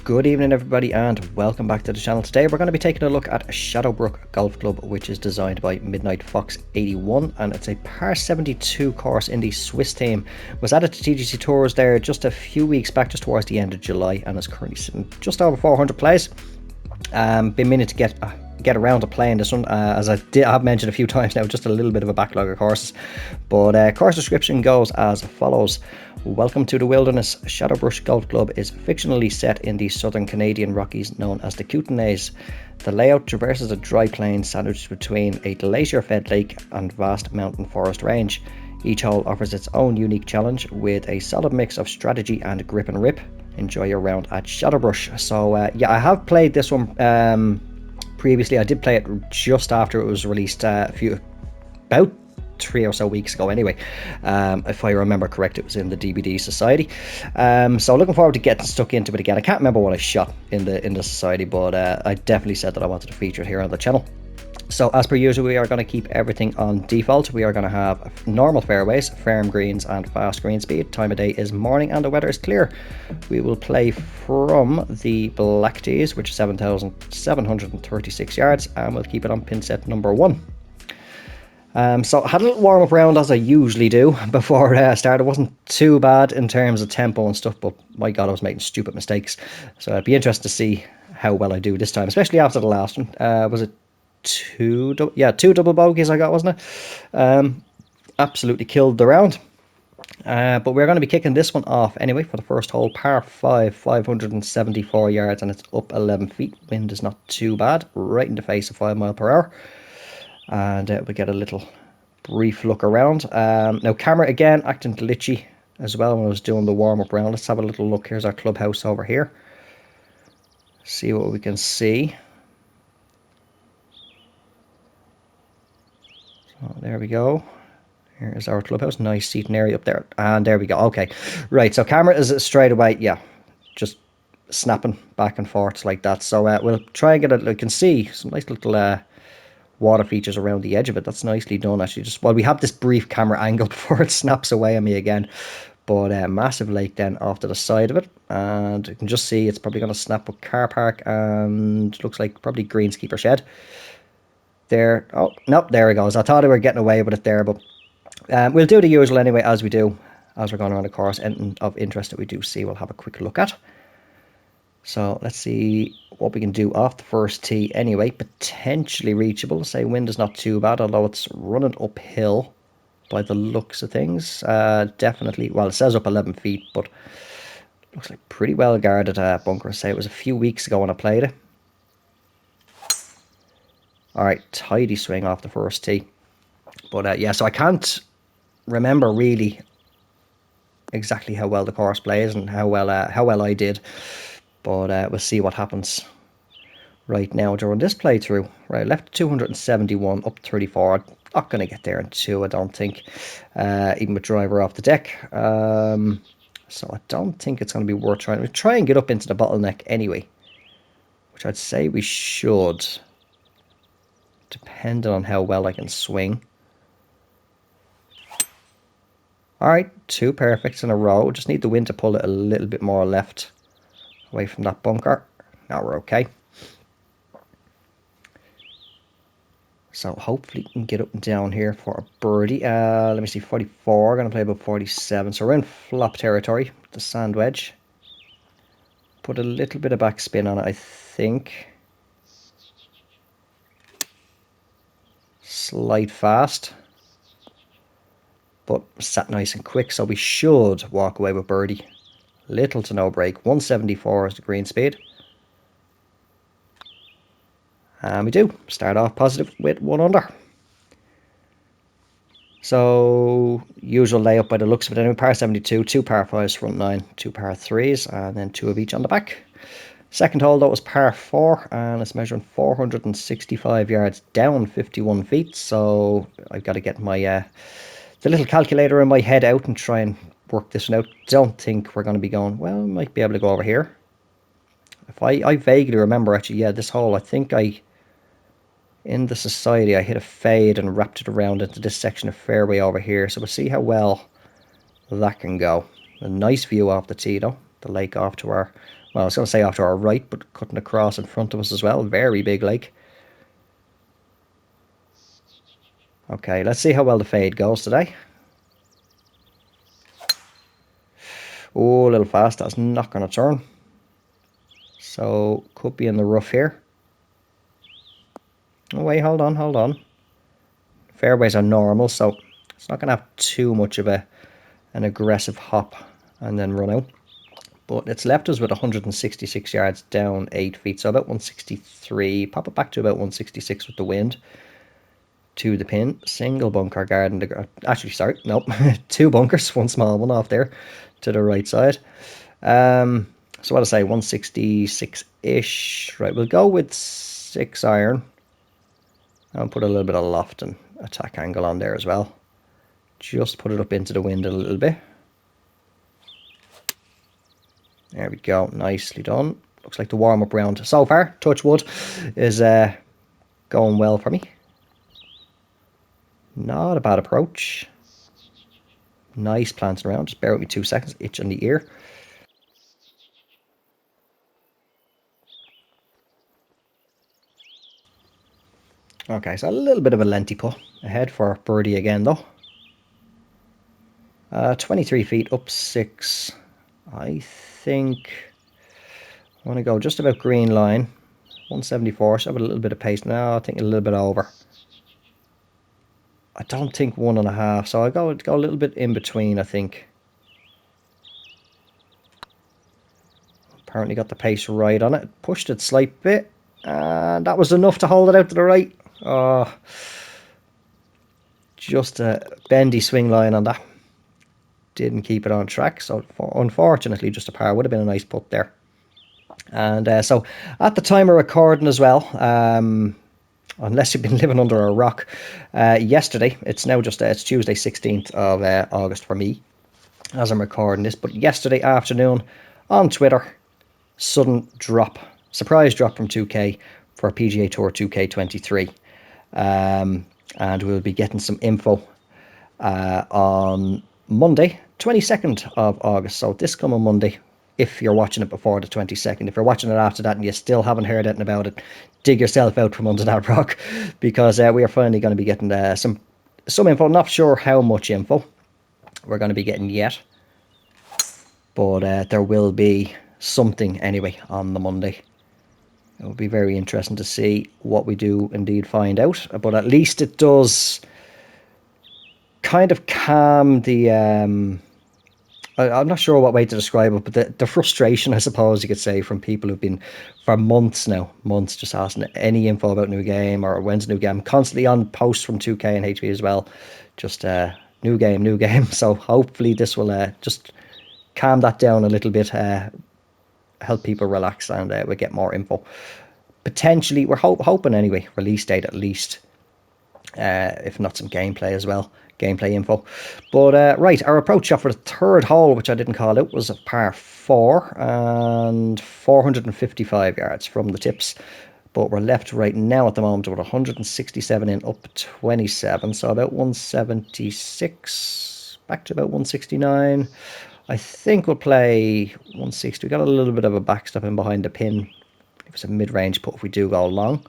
Good evening everybody and welcome back to the channel. Today we're going to be taking a look at Shadowbrush Golf Club, which is designed by Midnight Fox 81, and it's a par 72 course in the Swiss team. Was added to TGC Tours there just a few weeks back, just towards the end of July, and is currently sitting just over 400 plays. Been meaning to get around to playing this one, as I've mentioned a few times now, just a little bit of a backlog of courses. But course description goes as follows. Welcome to the wilderness. Shadowbrush Golf Club is fictionally set in the southern Canadian Rockies known as the Kootenays. The layout traverses a dry plain sandwiched between a glacier-fed lake and vast mountain forest range. Each hole offers its own unique challenge with a solid mix of strategy and grip and rip. Enjoy your round at Shadowbrush. So yeah, I have played this one previously. I did play it just after it was released about 3 or so weeks ago anyway. If I remember correct, it was in the DBD Society. So looking forward to getting stuck into it again. I can't remember what I shot in the Society, but I definitely said that I wanted to feature it here on the channel. So as per usual, we are going to keep everything on default. We are going to have normal fairways, firm greens and fast green speed. Time of day is morning and the weather is clear. We will play from the black tees, which is 7,736 yards, and we'll keep it on pin set number 1. So I had a little warm up round, as I usually do before I started. It wasn't too bad in terms of tempo and stuff, but my god, I was making stupid mistakes. So I'd be interested to see how well I do this time, especially after the last one. Was it two double bogeys I got, wasn't it? Absolutely killed the round. But we're going to be kicking this one off anyway for the first hole. Par 5, 574 yards, and it's up 11 feet. Wind is not too bad, right in the face of 5 miles per hour. And we get a little brief look around. Now camera again acting glitchy as well when I was doing the warm-up round. Let's have a little look. Here's our clubhouse over here. See what we can see. So there we go. Here's our clubhouse. Nice seating area up there. And there we go. Okay. Right, so camera is straight away, yeah, just snapping back and forth like that. So we'll try and get it. You can see some nice little water features around the edge of it. That's nicely done actually. Just while we have this brief camera angle before it snaps away on me again. But massive lake then off to the side of it, and you can just see it's probably going to snap with car park, and looks like probably greenskeeper shed there. Oh no, there it goes. I thought we were getting away with it there, but we'll do the usual anyway, as we do as we're going around the course. Anything of interest that we do see, we'll have a quick look at. So let's see what we can do off the first tee anyway. Potentially reachable. Say wind is not too bad, although it's running uphill by the looks of things. Definitely, well, it says up 11 feet, but looks like pretty well guarded bunker. Say it was a few weeks ago when I played it. Alright, tidy swing off the first tee. But yeah, so I can't remember really exactly how well the course plays and how well I did. But we'll see what happens right now during this playthrough. Right, left 271, up 34. I'm not going to get there in 2, I don't think. Even with driver off the deck. So I don't think it's going to be worth trying. We'll try and get up into the bottleneck anyway, which I'd say we should, depending on how well I can swing. Alright, 2 perfects in a row. Just need the wind to pull it a little bit more left away from that bunker. Now we're okay. So hopefully we can get up and down here for a birdie. Let me see, 44. Going to play about 47. So we're in flop territory with the sand wedge. Put a little bit of backspin on it, I think. Slide fast. But sat nice and quick, so we should walk away with birdie. Little to no break. 174 is the green speed. And we do. Start off positive with 1 under. So, usual layout by the looks of it anyway. Par 72, 2 par 5s front 9, 2 par 3s, and then 2 of each on the back. Second hole, though, was par 4, and it's measuring 465 yards down 51 feet. So, I've got to get my the little calculator in my head out and try and work this one out. Don't think we're going to be going, well, we might be able to go over here. If I vaguely remember, actually, yeah, this hole, I think in the Society, I hit a fade and wrapped it around into this section of fairway over here. So we'll see how well that can go. A nice view off the tee, though. the lake off to our, well, I was going to say off to our right, but cutting across in front of us as well. Very big lake. Okay, let's see how well the fade goes today. Oh, a little fast. That's not going to turn. So, could be in the rough here. Oh, wait, hold on, hold on. Fairways are normal, so it's not going to have too much of an aggressive hop and then run out. But it's left us with 166 yards down 8 feet, so about 163. Pop it back to about 166 with the wind. To the pin, single bunker garden. Actually, sorry, nope, 2 bunkers, 1 small one off there to the right side. So what I say, 166-ish. Right, we'll go with 6 iron. And put a little bit of loft and attack angle on there as well. Just put it up into the wind a little bit. There we go, nicely done. Looks like the warm-up round so far, touch wood, is going well for me. Not a bad approach. Nice planting around. Just bear with me 2 seconds. Itch on the ear. Okay, so a little bit of a lengthy putt ahead for birdie again, though. 23 feet up 6. I think I want to go just about green line. 174, so I have a little bit of pace. Now I think a little bit over. I don't think 1.5, so I go a little bit in between, I think. Apparently got the pace right on it. Pushed it slight bit, and that was enough to hold it out to the right. Oh, just a bendy swing line on that. Didn't keep it on track, so unfortunately just a par. Would have been a nice putt there. And so at the time of recording as well, unless you've been living under a rock, yesterday, it's now just it's Tuesday 16th of August for me as I'm recording this, but yesterday afternoon on Twitter, sudden drop, surprise drop from 2K for PGA Tour 2K23, and we'll be getting some info on Monday 22nd of August, so this coming Monday, if you're watching it before the 22nd. If you're watching it after that and you still haven't heard anything about it, dig yourself out from under that rock, because we are finally going to be getting some info. Not sure how much info we're going to be getting yet, but there will be something anyway on the Monday. It will be very interesting to see what we do indeed find out, but at least it does kind of calm the I'm not sure what way to describe it, but the frustration, I suppose you could say, from people who've been for months just asking any info about new game or when's new game, constantly on posts from 2K and HB as well, just new game. So hopefully this will just calm that down a little bit, help people relax, and we'll get more info. Potentially, we're hoping anyway, release date at least, if not some gameplay as well. Gameplay info. But right, our approach shot for the 3rd hole, which I didn't call out, was a par 4 and 455 yards from the tips. But we're left right now at the moment with 167 in, up 27, so about 176, back to about 169. I think we'll play 160. We got a little bit of a backstop in behind the pin. It was a mid-range putt if we do go long.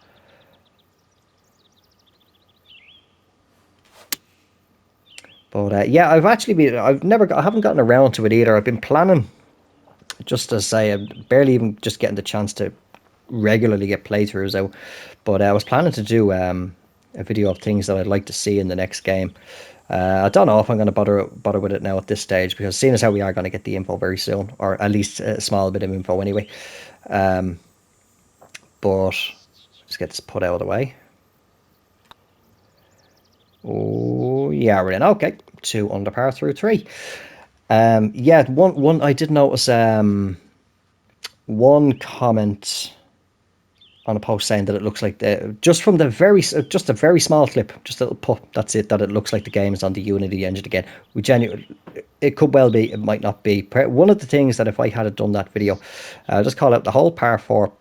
But yeah, I haven't gotten around to it either. I've been planning, just to say, I'm barely even just getting the chance to regularly get playthroughs out. But I was planning to do a video of things that I'd like to see in the next game. I don't know if I'm going to bother with it now at this stage, because seeing as how we are going to get the info very soon, or at least a small bit of info anyway. But let's get this put out of the way. Oh yeah, we're in. Okay, 2 under par through 3. Yeah, one I did notice one comment on a post saying that it looks like just a very small clip, just a little putt, that's it, that it looks like the game is on the Unity engine again. It could well be, it might not be. One of the things that if I had done that video, just call out the whole hole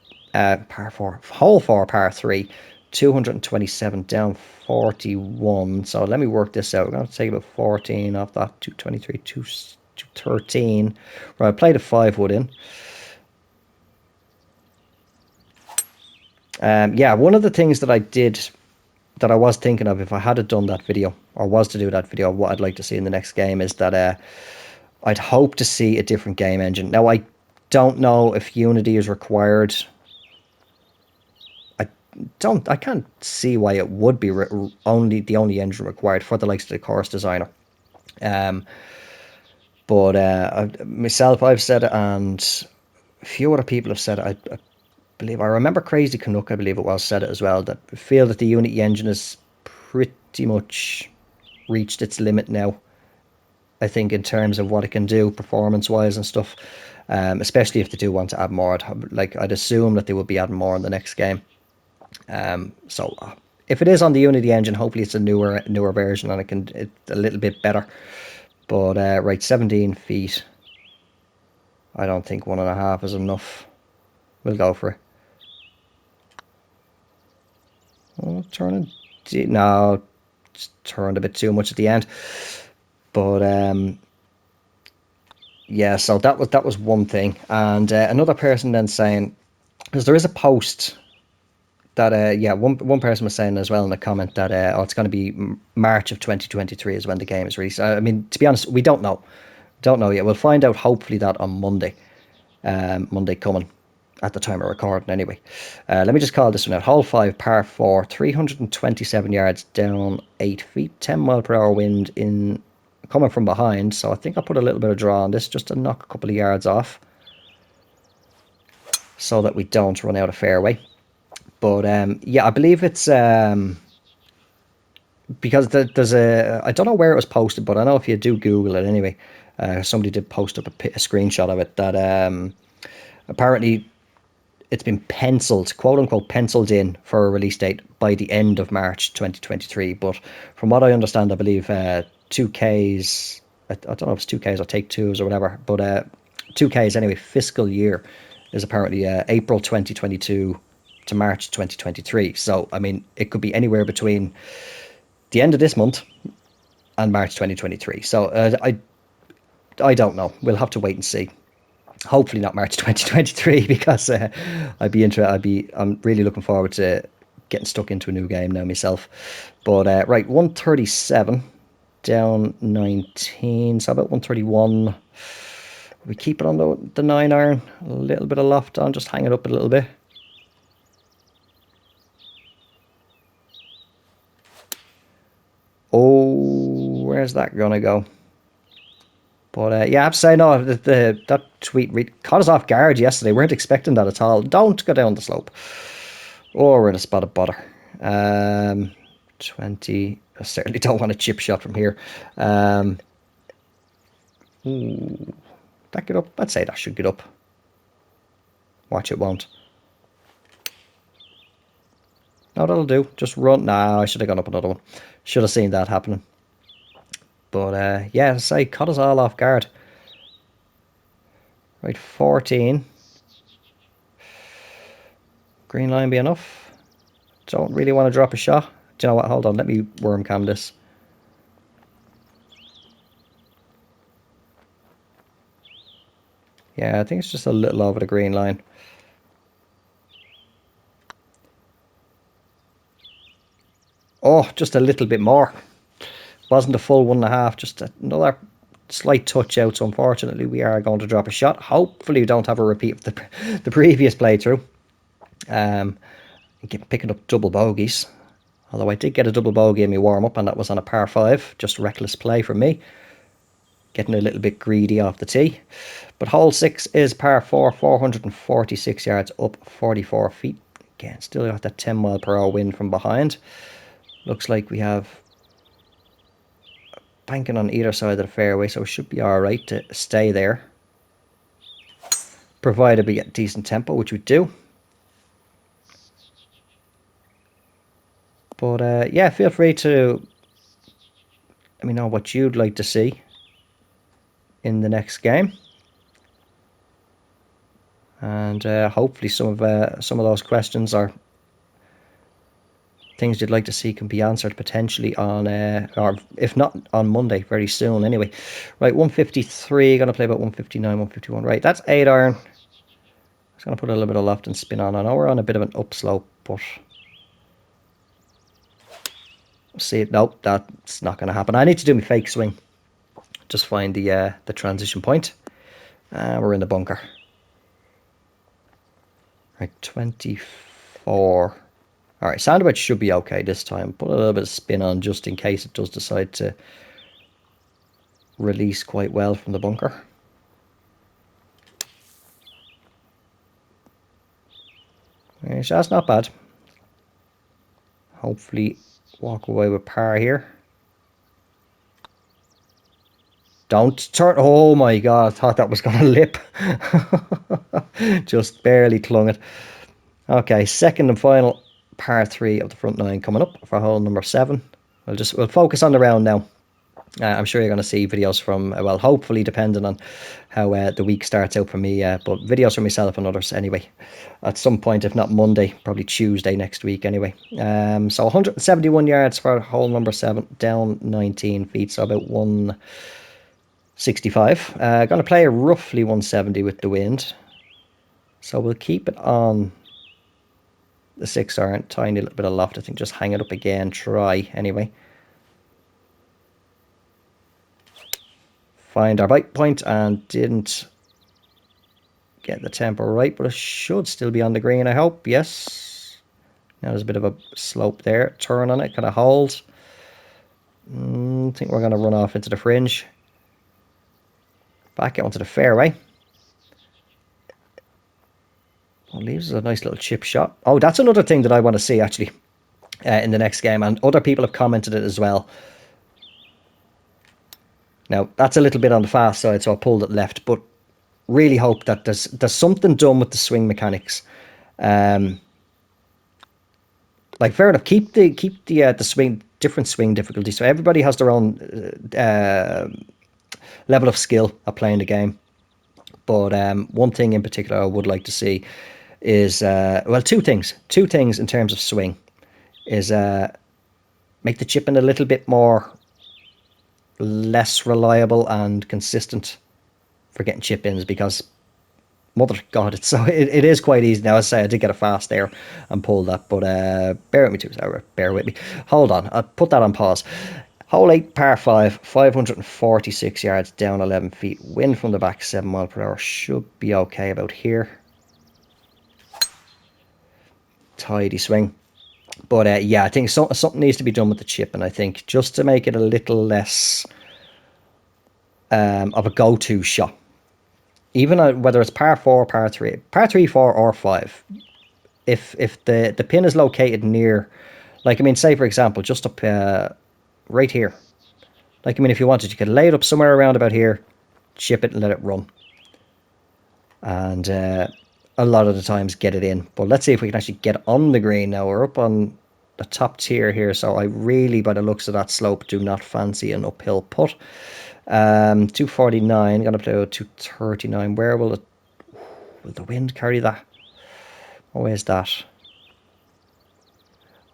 4 par 3, 227 down 41. So let me work this out. We're going to take about 14 off that, 223, 13. Right, I played a 5-wood in. Yeah, one of the things that I did, that I was thinking of if I had done that video, or was to do that video, what I'd like to see in the next game is that I'd hope to see a different game engine. Now, I don't know if Unity is required. I can't see why it would be the only engine required for the likes of the course designer. But myself, I've said it, and a few other people have said it. I believe, I remember Crazy Canuck, I believe it was, said it as well, that I feel that the Unity engine has pretty much reached its limit now. I think in terms of what it can do performance-wise and stuff, especially if they do want to add more. I'd assume that they would be adding more in the next game. So if it is on the Unity engine, hopefully it's a newer version and it's a little bit better. But right, 17 feet. I don't think 1.5 is enough. We'll go for it. Oh, turning. No, just turned a bit too much at the end. But yeah, so that was one thing. And another person then saying, because there is a post that yeah, one person was saying as well in a comment that oh, it's going to be March of 2023 is when the game is released. I mean, to be honest, we don't know. Don't know yet. We'll find out hopefully that on Monday. Monday coming at the time of recording anyway. Let me just call this one out. Hole 5, par 4, 327 yards down 8 feet, 10 mile per hour wind in coming from behind. So I think I'll put a little bit of draw on this just to knock a couple of yards off so that we don't run out of fairway. But yeah, I believe it's because there's I don't know where it was posted, but I know if you do Google it anyway, somebody did post up a screenshot of it that apparently it's been penciled, quote unquote, penciled in for a release date by the end of March 2023. But from what I understand, I believe 2Ks, I don't know if it's 2Ks or Take Twos or whatever, but 2Ks anyway, fiscal year is apparently April 2022 to March 2023. So, I mean, it could be anywhere between the end of this month and March 2023. So, I don't know. We'll have to wait and see. Hopefully not March 2023 because I'm really looking forward to getting stuck into a new game now myself. But right, 137 down 19, so about 131. We keep it on the 9 iron, a little bit of loft on, just hang it up a little bit. Oh, where's that gonna go? But yeah, I have to say, no, that tweet caught us off guard yesterday. We weren't expecting that at all. Don't go down the slope. Oh, we're in a spot of butter. 20. I certainly don't want a chip shot from here. Ooh, that get up? I'd say that should get up. Watch, it won't. No, that'll do. Just run. Nah, I should have gone up another one. Should have seen that happening. But yeah, as I say, caught us all off guard. Right, 14. Green line be enough? Don't really want to drop a shot. Do you know what? Hold on, let me worm cam this. Yeah, I think it's just a little over the green line. Oh, just a little bit more. Wasn't a full 1.5, just another slight touch out. So unfortunately, we are going to drop a shot. Hopefully, we don't have a repeat of the previous playthrough. Picking up double bogeys. Although I did get a double bogey in my warm-up, and that was on a par 5. Just reckless play from me. Getting a little bit greedy off the tee. But hole 6 is par 4, 446 yards up 44 feet. Again, still got that 10 mile per hour wind from behind. Looks like we have banking on either side of the fairway, so it should be alright to stay there. Provided we get decent tempo, which we do. But yeah, feel free to let me know what you'd like to see in the next game. And hopefully some of those questions are things you'd like to see can be answered potentially on, or if not on Monday, very soon anyway. Right, 153, going to play about 159, 151. Right, that's 8 iron. Just going to put a little bit of loft and spin on. I know we're on a bit of an upslope, but see, nope, that's not going to happen. I need to do my fake swing. Just find the transition point. We're in the bunker. Right, 24. All right, sandwich should be okay this time. Put a little bit of spin on just in case it does decide to release quite well from the bunker. So that's not bad. Hopefully walk away with par here. Don't turn. Oh my god, I thought that was going to lip. Just barely clung it. Okay, second and final par 3 of the front 9 coming up for hole number 7. We'll focus on the round now. I'm sure you're going to see videos from, well, hopefully, depending on how the week starts out for me, but videos from myself and others anyway, at some point, if not Monday, probably Tuesday next week anyway. So 171 yards for hole number 7, down 19 feet, so about 165. Going to play roughly 170 with the wind, so we'll keep it on the 6 iron, tiny little bit of loft, I think, just hang it up again, try anyway. Find our bite point and didn't get the tempo right, but it should still be on the green, I hope. Yes. Now there's a bit of a slope there. Turn on it, kind of hold. I think we're going to run off into the fringe. Back out onto the fairway. Oh, leaves us a nice little chip shot. Oh, that's another thing that I want to see, actually, in the next game. And other people have commented it as well. Now, that's a little bit on the fast side, so I pulled it left. But really hope that there's something done with the swing mechanics. Like, fair enough. Keep the swing, different swing difficulty, so everybody has their own level of skill at playing the game. But one thing in particular I would like to see is well, two things in terms of swing is make the chipping a little bit more less reliable and consistent for getting chip ins, because mother god, it is quite easy. Now, as I say, I did get a fast there and pulled that, but bear with me. Hold on, I'll put that on pause. Hole 8, par 5, 546 yards, down 11 feet. Wind from the back, 7 mile per hour. Should be okay about here. Tidy swing. But yeah, I think something needs to be done with the chip, and I think just to make it a little less of a go-to shot. Even whether it's par 4, par 3, 4 or 5. If the pin is located near, like, I mean, say for example, just up right here. Like, I mean, if you wanted, you could lay it up somewhere around about here, chip it and let it run. And a lot of the times get it in. But let's see if we can actually get on the green now. We're up on the top tier here, so I really, by the looks of that slope, do not fancy an uphill putt. 249, gonna play with 239. Where will the wind carry that? Oh, where's that?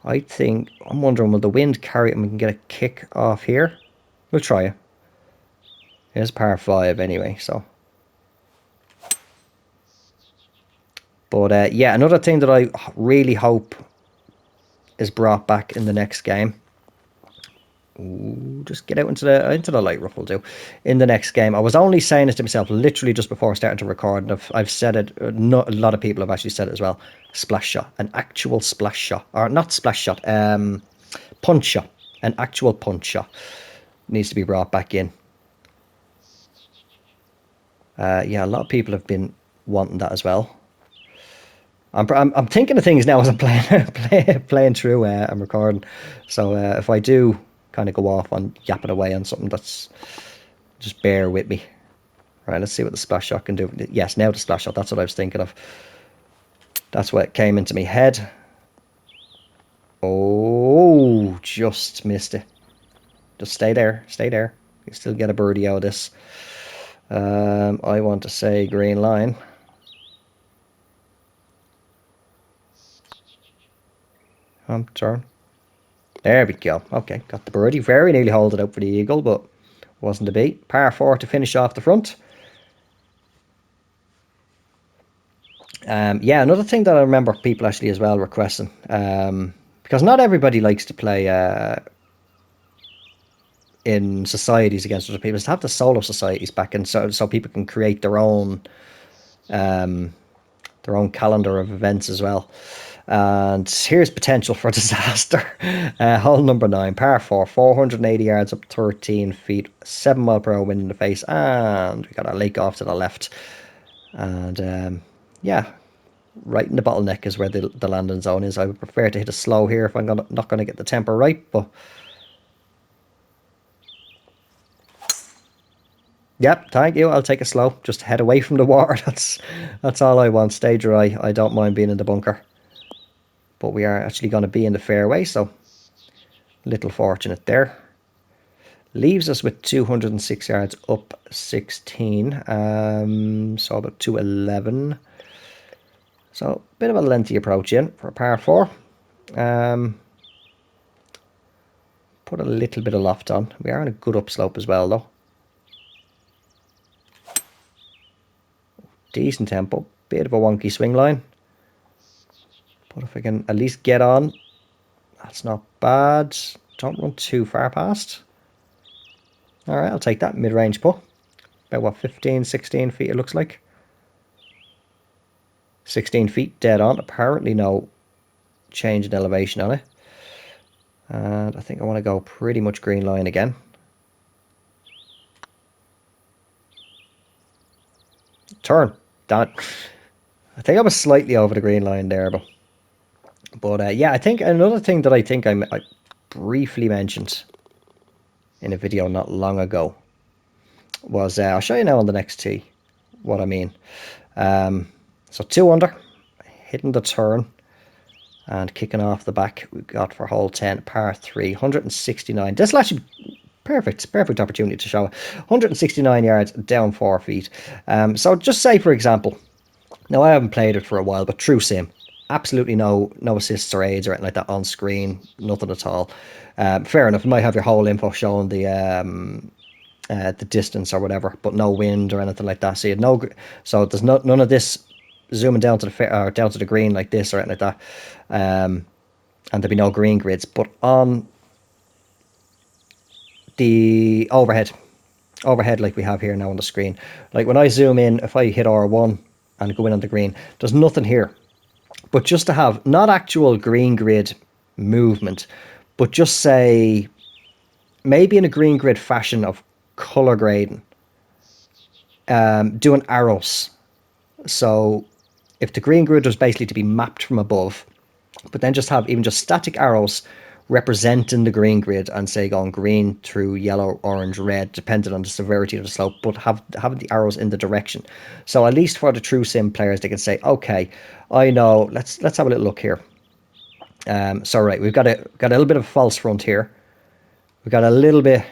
I think, I'm wondering, will the wind carry it and we can get a kick off here? We'll try it. Here's par 5 anyway, so. But yeah, another thing that I really hope is brought back in the next game. Ooh, just get out into the light rough will do. In the next game, I was only saying this to myself literally just before starting to record, and I've said it. A lot of people have actually said it as well. Splash shot, an actual splash shot, or not splash shot, punch shot, an actual punch shot needs to be brought back in. Yeah, a lot of people have been wanting that as well. I'm thinking of things now as I'm playing through and recording. So if I do kind of go off on yapping away on something, that's just bear with me. Right, let's see what the splash shot can do. Yes, now the splash shot. That's what I was thinking of. That's what came into my head. Oh, just missed it. Just stay there. Stay there. You still get a birdie out of this. I want to say green line. Turn. There we go. Okay, got the birdie. Very nearly hauled it out for the eagle, but wasn't to be. Par 4 to finish off the front. Yeah, another thing that I remember people actually as well requesting, because not everybody likes to play in societies against other people, is to have the solo societies back in, so people can create their own calendar of events as well. And here's potential for disaster. Hole number 9, par 4, 480 yards up 13 feet, 7 mile per hour wind in the face, and we got a lake off to the left. And yeah, right in the bottleneck is where the landing zone is. I would prefer to hit a slow here if I'm not going to get the temper right, but yep, thank you. I'll take a slow. Just head away from the water. That's all I want. Stay dry. I don't mind being in the bunker. But we are actually going to be in the fairway, so little fortunate there. Leaves us with 206 yards up 16. So about 211. So a bit of a lengthy approach in for a par 4. Put a little bit of loft on. We are on a good upslope as well, though. Decent tempo. Bit of a wonky swing line. But if I can at least get on, that's not bad. Don't run too far past. Alright, I'll take that mid-range putt. About what, 15, 16 feet it looks like. 16 feet dead on. Apparently no change in elevation on it. And I think I want to go pretty much green line again. Turn. Damn it. I think I was slightly over the green line there, but yeah, I think another thing that I think I briefly mentioned in a video not long ago was, I'll show you now on the next tee what I mean. So 2 under, hitting the turn and kicking off the back. We've got for hole 10, par 3, 169. This will actually be perfect opportunity to show it. 169 yards down 4 feet. So just say, for example, now I haven't played it for a while, but true sim, absolutely no assists or aids or anything like that on screen, nothing at all. Fair enough, you might have your whole info showing the distance or whatever, but no wind or anything like that. So there's none of this zooming down to the green like this or anything like that. And there'd be no green grids. But on the overhead like we have here now on the screen, like when I zoom in, if I hit R1 and go in on the green, there's nothing here. But just to have not actual green grid movement, but just say maybe in a green grid fashion of color grading, doing arrows. So if the green grid was basically to be mapped from above, but then just have even just static arrows representing the green grid and say going green through yellow, orange, red, depending on the severity of the slope, but having the arrows in the direction. So at least for the true sim players, they can say, okay, I know, let's have a little look here. So right, we've got a little bit of a false front here. We've got a little bit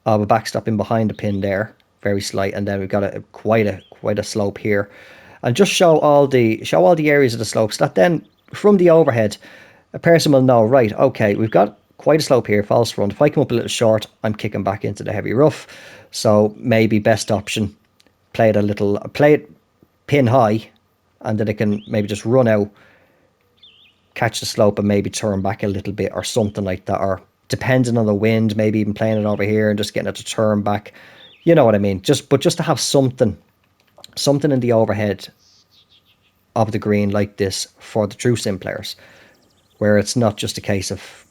of a backstop in behind the pin there, very slight, and then we've got quite a slope here. And just show all the areas of the slopes that then from the overhead, a person will know, right, okay, we've got quite a slope here, false front. If I come up a little short, I'm kicking back into the heavy rough. So maybe best option, play it pin high, and then it can maybe just run out, catch the slope, and maybe turn back a little bit or something like that. Or depending on the wind, maybe even playing it over here and just getting it to turn back. You know what I mean? Just to have something in the overhead of the green like this for the true sim players, where it's not just a case of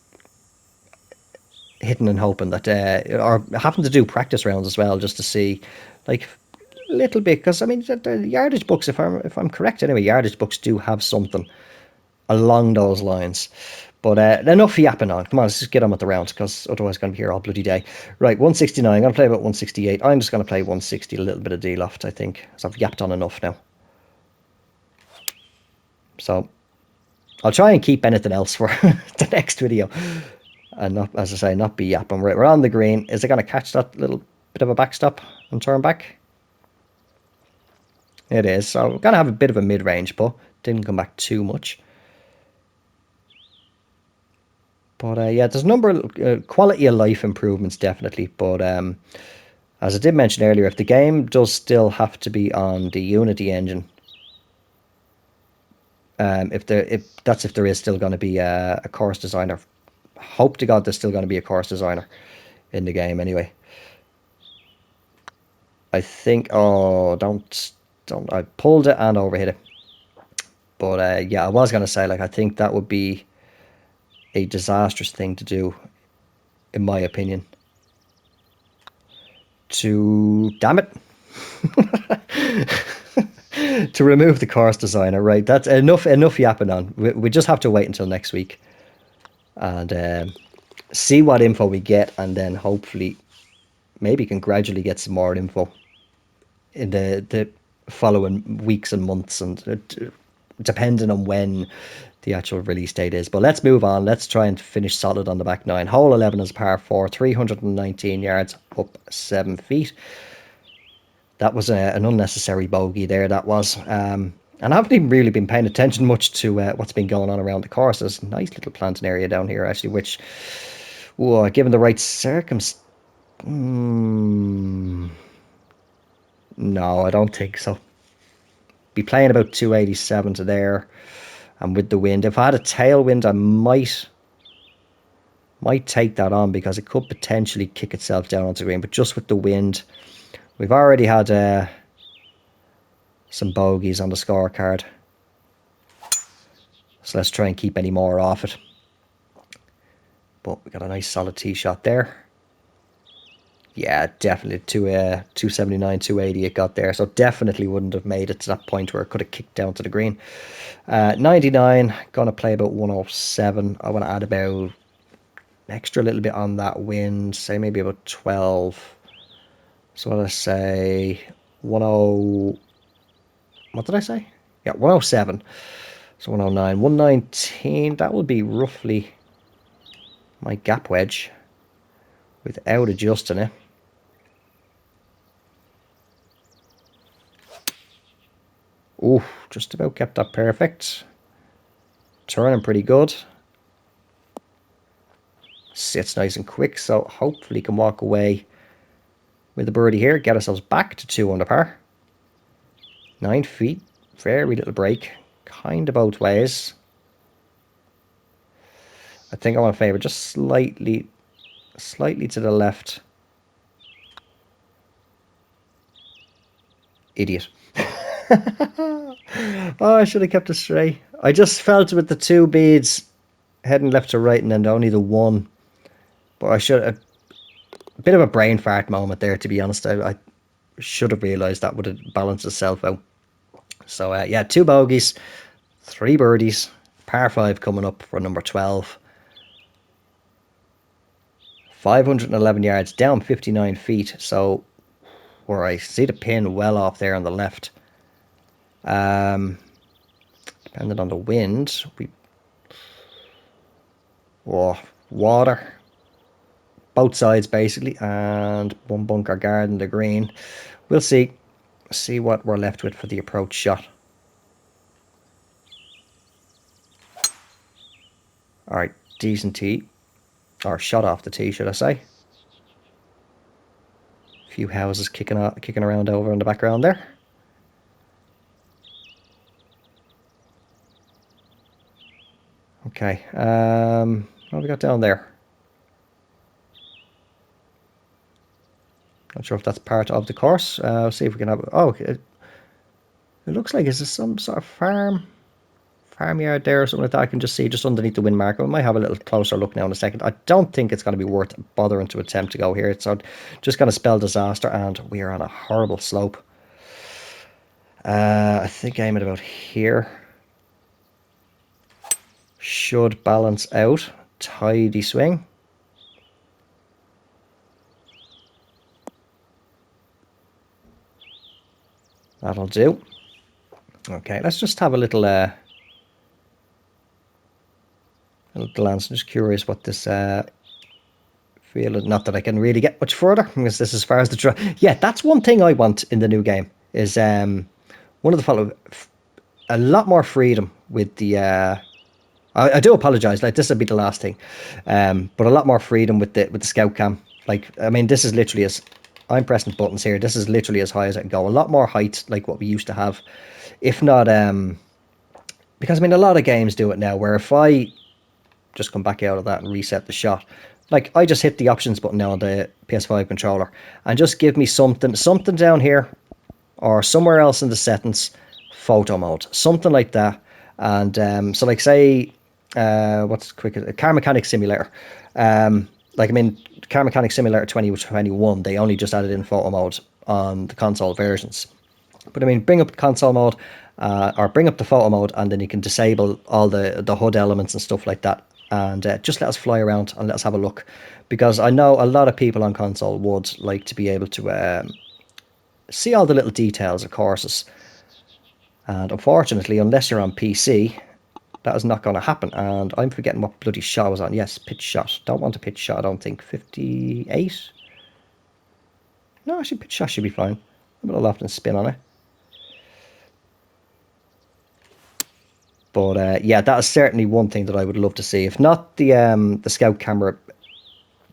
hitting and hoping that, or having to do practice rounds as well, just to see, like, a little bit, because I mean the yardage books, if I'm correct anyway, yardage books do have something along those lines. But enough yapping on. Come on, let's just get on with the rounds, because otherwise I'm going to be here all bloody day. Right, 169. I'm going to play about 168. I'm just going to play 160, a little bit of D-loft, I think, because I've yapped on enough now. So I'll try and keep anything else for the next video, and not, as I say, not be yapping. We're on the green. Is it going to catch that little bit of a backstop and turn back? It is. So we're going to have a bit of a mid-range, but didn't come back too much. But yeah, there's a number of quality of life improvements, definitely. But as I did mention earlier, if the game does still have to be on the Unity engine, if there is still going to be a course designer, hope to God there's still going to be a course designer in the game anyway. I think, oh, don't, I pulled it and overhit it. But yeah, I was going to say, like, I think that would be a disastrous thing to do, in my opinion. Damn it. To remove the course designer, right? That's enough yapping on. We just have to wait until next week and see what info we get, and then hopefully maybe can gradually get some more info in the following weeks and months, and depending on when the actual release date is. But let's move on. Let's try and finish solid on the back nine. Hole 11 is par 4, 319 yards, up 7 feet. That was an unnecessary bogey there, that was. And I haven't even really been paying attention much to what's been going on around the course. There's a nice little planting area down here, actually, which, given the right circumstances... No, I don't think so. Be playing about 287 to there, and with the wind. If I had a tailwind, I might take that on, because it could potentially kick itself down onto the green. But just with the wind, we've already had some bogeys on the scorecard. So let's try and keep any more off it. But we got a nice solid tee shot there. Yeah, definitely 279, 280 it got there. So definitely wouldn't have made it to that point where it could have kicked down to the green. 99, going to play about 107. I want to add about an extra little bit on that wind, say maybe about 12. So what did I say? 10... What did I say? Yeah, 107. So 109. 119, that would be roughly my gap wedge without adjusting it. Oh, just about kept that perfect. Turning pretty good. Sits nice and quick, so hopefully can walk away with the birdie here. Get ourselves back to 2 under par. 9 feet. Very little break. Kind of both ways. I think I want to favour just slightly to the left. Idiot. Oh, I should have kept it straight. I just felt with the 2 beads heading left to right, and then only the 1. But I should have... A bit of a brain fart moment there, to be honest. I should have realised that would have balanced itself out. So, yeah, 2 bogeys, 3 birdies, par 5 coming up for number 12. 511 yards, down 59 feet. So, where I see the pin well off there on the left. Depending on the wind, water. Both sides, basically, and 1 bunker guarding the green. We'll see what we're left with for the approach shot. Alright, decent tee. Or shot off the tee, should I say. A few houses kicking around over in the background there. Okay, what have we got down there? Not sure if that's part of the course. Let's see if we can have... Oh, it looks like it's some sort of farmyard there or something like that. I can just see just underneath the wind marker. We might have a little closer look now in a second. I don't think it's going to be worth bothering to attempt to go here. So just going to spell disaster, and we are on a horrible slope. I think I'm at about here. Should balance out. Tidy swing. That'll do. Okay, let's just have a little glance. I'm just curious what this feel. Not that I can really get much further, because this is as far as the draw. Yeah, that's one thing I want in the new game, is one of the follow a lot more freedom with the I do apologize. Like, this would be the last thing, but a lot more freedom with the scout cam. Like, I mean, this is literally as I'm pressing buttons here. This is literally as high as I can go. A lot more height, like what we used to have, if not. Because I mean, a lot of games do it now. Where if I just come back out of that and reset the shot, like I just hit the options button now on the PS5 controller, and just give me something down here or somewhere else in the settings, photo mode, something like that. And so, like, say, what's quick? Car Mechanic Simulator. Like, I mean, Car Mechanic Simulator 2021, they only just added in photo mode on the console versions. But I mean, bring up the console mode, or bring up the photo mode, and then you can disable all the HUD elements and stuff like that. And just let us fly around and let us have a look. Because I know a lot of people on console would like to be able to see all the little details of courses. And unfortunately, unless you're on PC, that is not going to happen. And I'm forgetting what bloody shot I was on. Yes, pitch shot. Don't want a pitch shot, I don't think. 58? No, actually, pitch shot should be fine. A bit of left and spin on it. But yeah, that is certainly one thing that I would love to see. If not the scout camera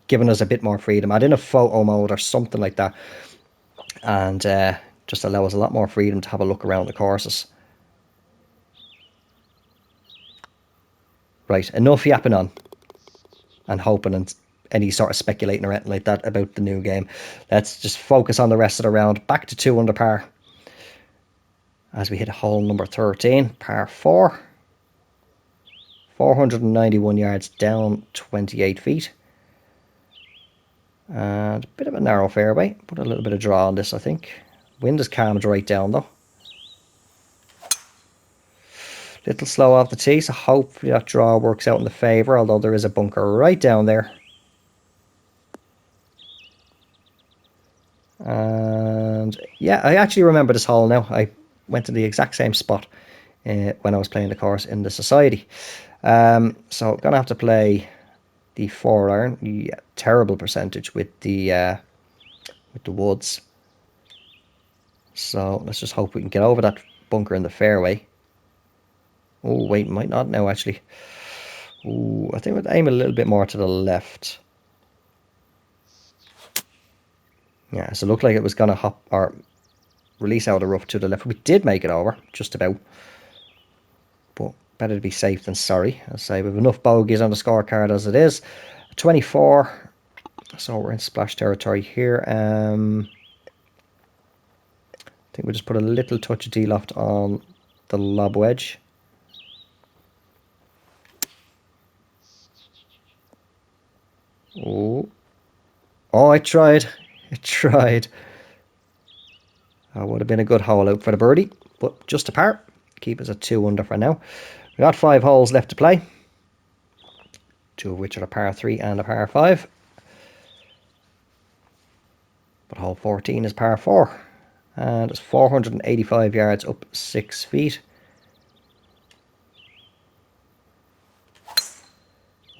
giving us a bit more freedom, add in a photo mode or something like that, and just allow us a lot more freedom to have a look around the courses. Right, enough yapping on and hoping and any sort of speculating or anything like that about the new game. Let's just focus on the rest of the round. Back to 2 under par as we hit hole number 13, par 4. 491 yards down 28 feet. And a bit of a narrow fairway. Put a little bit of draw on this, I think. Wind has calmed right down, though. Little slow off the tee, so hopefully that draw works out in the favour, although there is a bunker right down there. And yeah, I actually remember this hole now. I went to the exact same spot when I was playing the course in the Society. So I'm going to have to play the 4-iron. Yeah, terrible percentage with the woods. So let's just hope we can get over that bunker in the fairway. Oh, wait, might not now, actually. Oh, I think we'd aim a little bit more to the left. Yeah, so it looked like it was going to hop or release out of the rough to the left. We did make it over, just about. But better to be safe than sorry. I'll say we have enough bogeys on the scorecard as it is. 24. So we're in splash territory here. I think we just put a little touch of D-loft on the lob wedge. Oh, I tried. I tried. That would have been a good hole out for the birdie, but just a par. Keep us at 2 under for now. We got 5 holes left to play, 2 of which are a par 3 and a par 5. But hole 14 is par 4, and it's 485 yards up 6 feet.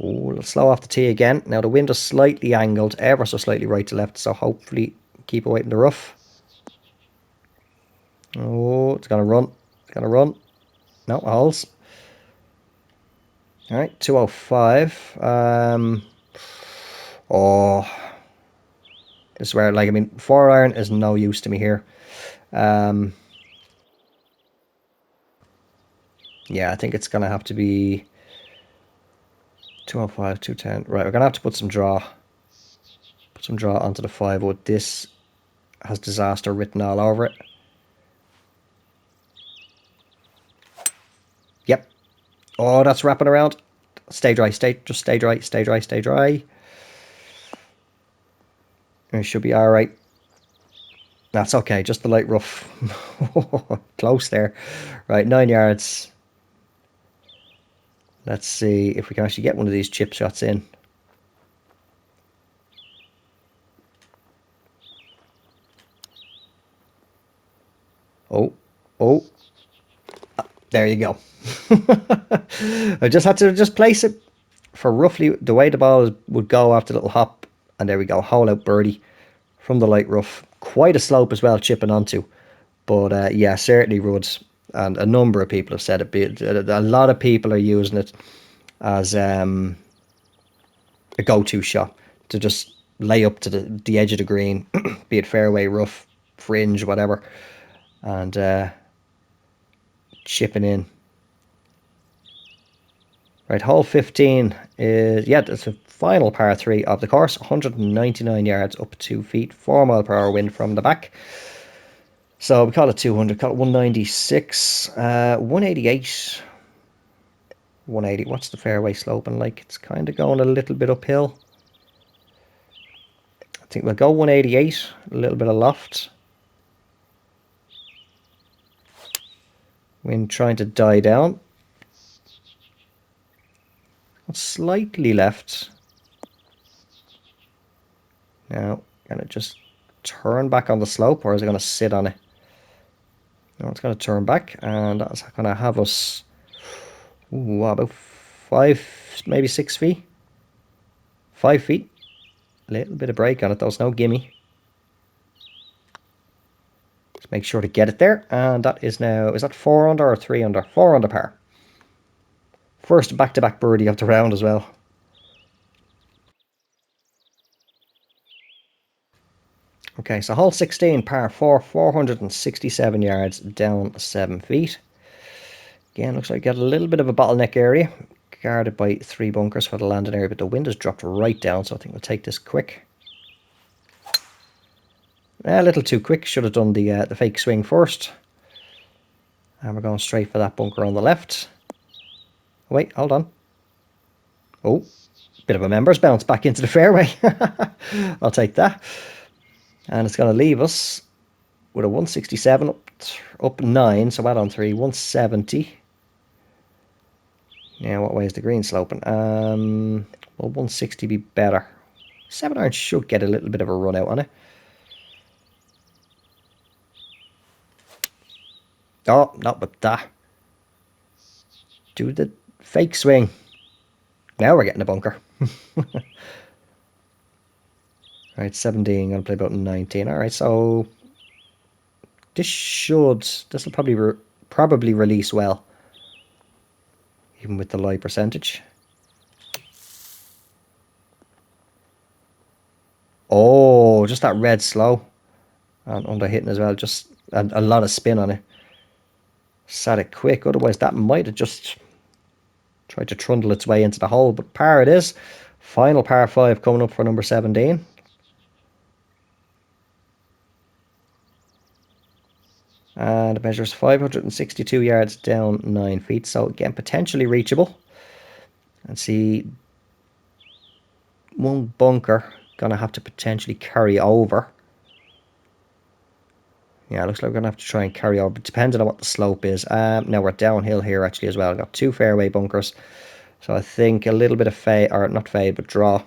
Oh, let's slow off the tee again. Now the wind is slightly angled, ever so slightly right to left, so hopefully keep away from the rough. Oh, it's going to run. It's going to run. No, holes. All right, 205. Oh, I swear, like, I mean, 4-iron is no use to me here. Yeah, I think it's going to have to be 205, 210. Right, we're going to have to put some draw. Put some draw onto the 5-wood. This has disaster written all over it. Yep. Oh, that's wrapping around. Stay dry. Just stay dry. Stay dry. Stay dry. It should be all right. That's okay. Just the light rough. Close there. Right, 9 yards. Let's see if we can actually get one of these chip shots in. Oh. There you go. I just had to just place it for roughly the way the ball would go after the little hop. And there we go. Hole out birdie from the light rough. Quite a slope as well, chipping onto. But yeah, certainly would. And a number of people have said it. A lot of people are using it as a go-to shot to just lay up to the edge of the green, be it fairway, rough, fringe, whatever, and chipping in. Right, hole 15 is, yeah, it's a final par 3 of the course, 199 yards, up 2 feet, 4 mile per hour wind from the back. So we call it 200, call it 196, 188, 180. What's the fairway sloping like? It's kind of going a little bit uphill. I think we'll go 188, a little bit of loft. Wind trying to die down. Slightly left. Now, can it just turn back on the slope, or is it going to sit on it? No, it's going to turn back, and that's going to have us, ooh, about 5, maybe 6 feet. 5 feet. A little bit of break on it, though. It's no gimme. Just make sure to get it there, and that is now, is that 4 under or 3 under? 4 under par. First back-to-back birdie of the round as well. Okay, so hole 16, par 4, 467 yards, down 7 feet. Again, looks like you got a little bit of a bottleneck area, guarded by 3 bunkers for the landing area, but the wind has dropped right down, so I think we'll take this quick. A little too quick, should have done the fake swing first. And we're going straight for that bunker on the left. Wait, hold on. Oh, bit of a members bounce back into the fairway. I'll take that. And it's going to leave us with a 167 up 9, so add on 3, 170. Now, what way is the green sloping? Well, 160 be better. 7 iron should get a little bit of a run out on it. Oh, not with that. Do the fake swing. Now we're getting a bunker. Right, 17, gonna play about 19. Alright, so this will probably release well, even with the lie percentage. Oh, just that red slow and under hitting as well, just a lot of spin on it. Sat it quick, otherwise that might have just tried to trundle its way into the hole, but par it is. Final par 5 coming up for number 17. And it measures 562 yards, down 9 feet. So again, potentially reachable. And see, one bunker gonna have to potentially carry over. Yeah, looks like we're gonna have to try and carry over, depending on what the slope is. Now we're downhill here actually as well. I've got 2 fairway bunkers. So I think a little bit of fade, or not fade, but draw.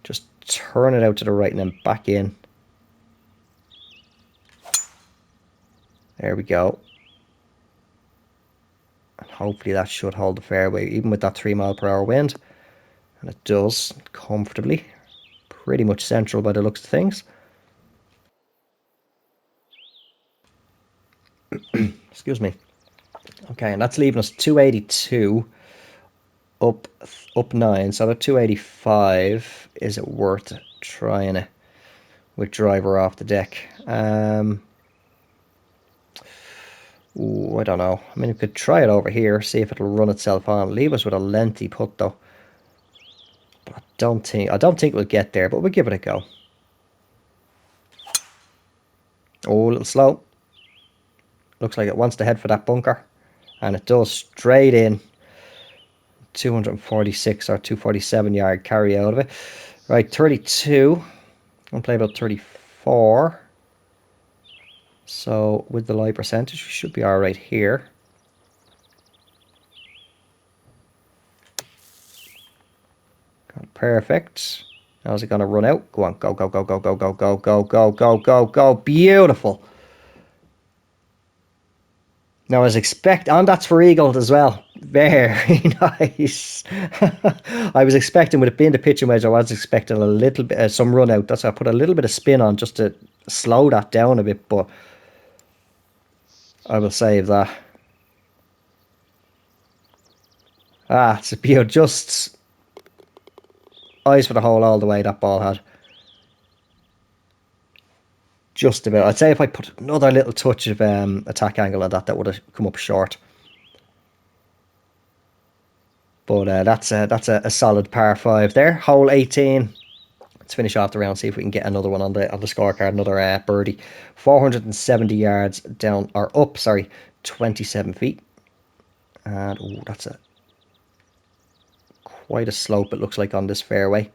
Just turn it out to the right and then back in. There we go. And hopefully that should hold the fairway, even with that 3 mile per hour wind. And it does, comfortably. Pretty much central by the looks of things. Excuse me. Okay, and that's leaving us 282 up 9. So at 285, is it worth trying it with driver off the deck? Ooh, I don't know. I mean, we could try it over here, see if it'll run itself on. Leave us with a lengthy putt though. But I don't think we'll get there, but we'll give it a go. Oh, a little slow. Looks like it wants to head for that bunker. And it does, straight in. 246 or 247 yard carry out of it. Right, 32. I'm going to play about 34. So with the lie percentage, we should be alright here. Perfect. Now is it going to run out? Go on, go, go, go, go, go, go, go, go, go, go, go, go. Beautiful. Now, as expect, and that's for eagle as well. Very nice. I was expecting, with it being the pitching wedge, I was expecting a little bit, some run out. That's why I put a little bit of spin on just to slow that down a bit, but I will save that. Ah, it's a beaut. Just eyes for the hole all the way that ball had. Just about. I'd say if I put another little touch of attack angle on that, that would have come up short. But that's a solid par 5 there. Hole 18. Let's finish off the round, see if we can get another one on the scorecard, another birdie. 470 yards down, or up, sorry, 27 feet. And, oh, that's quite a slope, it looks like, on this fairway.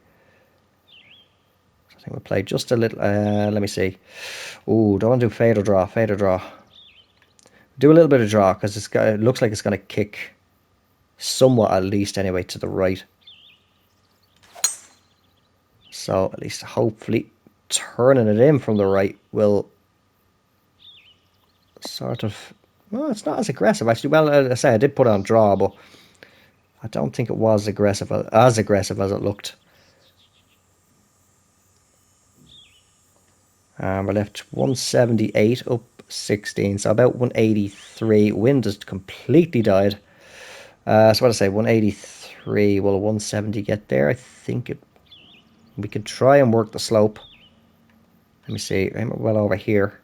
I think we'll play just a little, let me see. Oh, don't want to do fade or draw, fade or draw. Do a little bit of draw, because it looks like it's going to kick somewhat, at least anyway, to the right. So at least hopefully turning it in from the right will sort of... Well, it's not as aggressive actually. Well, as I say, I did put on draw, but I don't think it was as aggressive as it looked. We're left 178 up 16, so about 183. Wind has completely died. So what did I say? 183. Will 170 get there? I think we could try and work the slope. Let me see. I'm well over here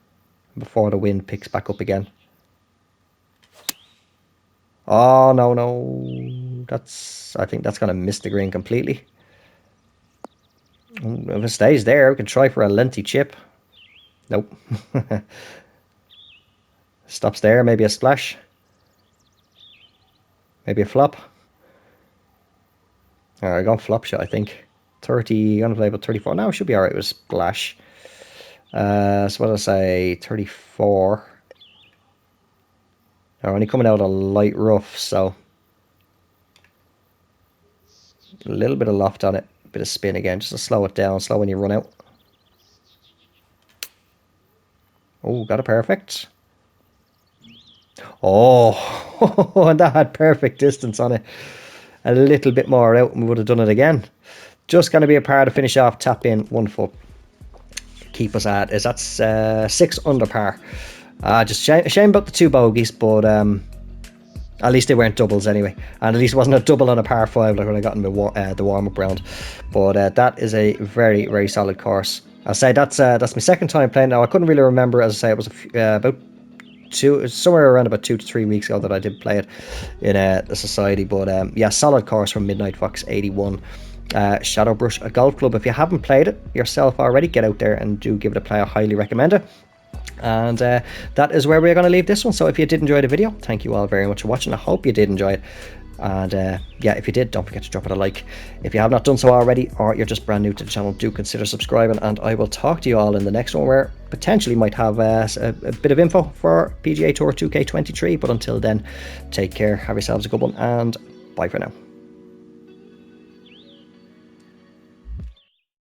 before the wind picks back up again. Oh, no, no. I think that's going to miss the green completely. If it stays there, we can try for a lengthy chip. Nope. Stops there. Maybe a splash. Maybe a flop. Alright, gone flop shot, I think. 30, gonna play about 34. Now it should be alright with a splash. So what did I say? 34. They're only coming out a light rough, so a little bit of loft on it, a bit of spin again, just to slow it down, slow when you run out. Oh, got it perfect. Oh, and that had perfect distance on it. A little bit more out and we would have done it again. Just going to be a par to finish off, tap in 1 foot. Keep us at, that's 6 under par. Just shame about the 2 bogeys, but at least they weren't doubles anyway. And at least it wasn't a double on a par 5 like when I got in the warm-up round. But that is a very, very solid course. I'll say that's my second time playing now. I couldn't really remember, as I say, it was about somewhere around about 2 to 3 weeks ago that I did play it in the society. But yeah, solid course from Midnight Fox 81. Shadowbrush Golf Club. If you haven't played it yourself already, get out there and do give it a play. I highly recommend it. And that is where we're going to leave this one. So if you did enjoy the video, thank you all very much for watching. I hope you did enjoy it. And yeah, if you did, don't forget to drop it a like. If you have not done so already, or you're just brand new to the channel, do consider subscribing. And I will talk to you all in the next one, where potentially might have a bit of info for PGA Tour 2K23. But until then, take care, have yourselves a good one, and bye for now.